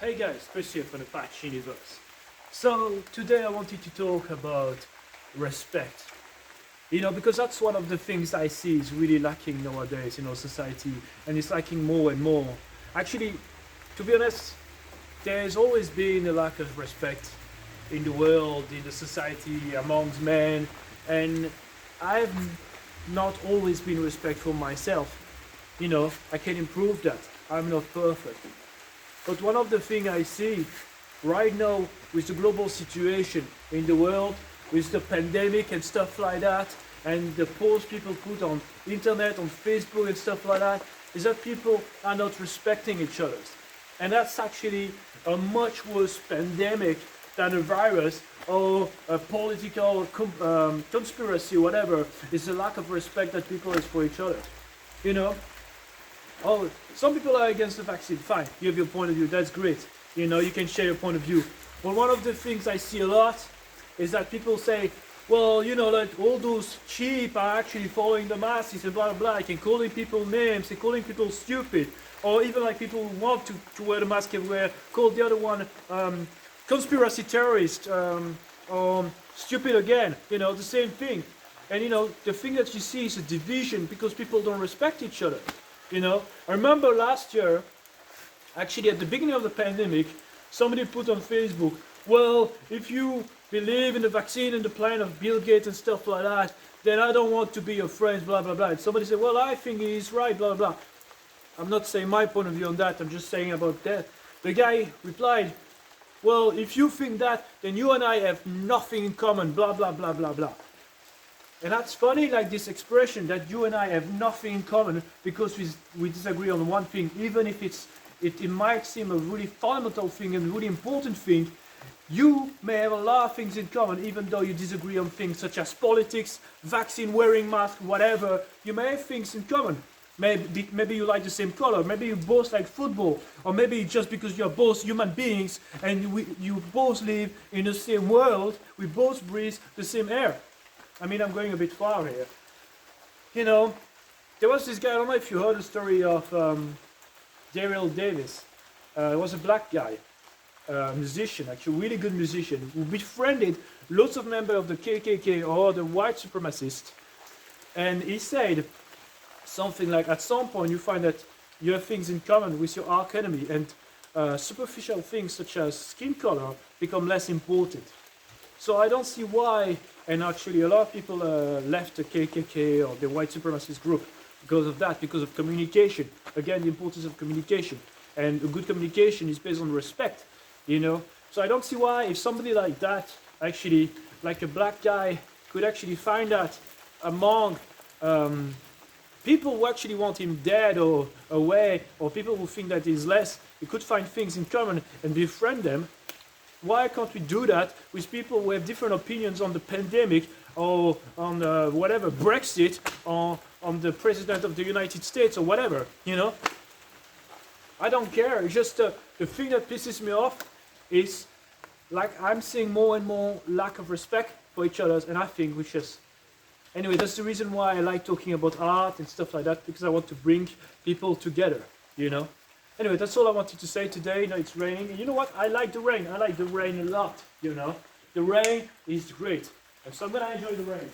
Hey guys, Chris here from the Patch Universe. So today I wanted to talk about respect. Because that's one of the things I see is really lacking nowadays in our society, and it's lacking more and more. Actually, to be honest, there's always been a lack of respect in the world, in the society, amongst men, and I've not always been respectful myself. I can improve that. I'm not perfect. But one of the things I see right now with the global situation in the world, with the pandemic and stuff like that, and the posts people put on internet, on Facebook and stuff like that, is that people are not respecting each other. And that's actually a much worse pandemic than a virus or a political conspiracy, whatever. It's the lack of respect that people have for each other. You know, Oh, some people are against the vaccine. Fine, you have your point of view. That's great. You can share your point of view. But one of the things I see a lot is that people say, well, like all those cheap are actually following the masses and blah, blah, blah. And calling people names and calling people stupid. Or even like people who want to wear the mask everywhere, call the other one conspiracy terrorist or stupid again. The same thing. And the thing that you see is a division because people don't respect each other. I remember last year, actually at the beginning of the pandemic, somebody put on Facebook, well, if you believe in the vaccine and the plan of Bill Gates and stuff like that, then I don't want to be your friends, blah, blah, blah. And somebody said, well, I think he's right, blah, blah. I'm not saying my point of view on that, I'm just saying about that. The guy replied, well, if you think that, then you and I have nothing in common, blah, blah, blah, blah, blah. And that's funny, like this expression that you and I have nothing in common because we disagree on one thing, even if it might seem a really fundamental thing and really important thing. You may have a lot of things in common, even though you disagree on things such as politics, vaccine, wearing mask, whatever. You may have things in common. Maybe you like the same color, maybe you both like football, or maybe just because you're both human beings and you both live in the same world, we both breathe the same air. I mean, I'm going a bit far here. There was this guy, I don't know if you heard the story of Daryl Davis. He was a black guy, musician, actually really good musician, who befriended lots of members of the KKK or the white supremacists. And he said something like, at some point you find that you have things in common with your arch enemy, and superficial things such as skin color become less important. So I don't see why, and actually a lot of people left the KKK or the white supremacist group because of that, because of communication. Again, the importance of communication. And a good communication is based on respect, So I don't see why, if somebody like that, actually, like a black guy, could actually find that among people who actually want him dead or away, or people who think that he's less, he could find things in common and befriend them. Why can't we do that with people who have different opinions on the pandemic or on whatever, Brexit, or on the President of the United States or whatever, I don't care. It's just the thing that pisses me off is like I'm seeing more and more lack of respect for each other, and I think we just... Anyway, that's the reason why I like talking about art and stuff like that, because I want to bring people together, Anyway, that's all I wanted to say today. It's raining. And you know what? I like the rain. I like the rain a lot, The rain is great. And so I'm going to enjoy the rain.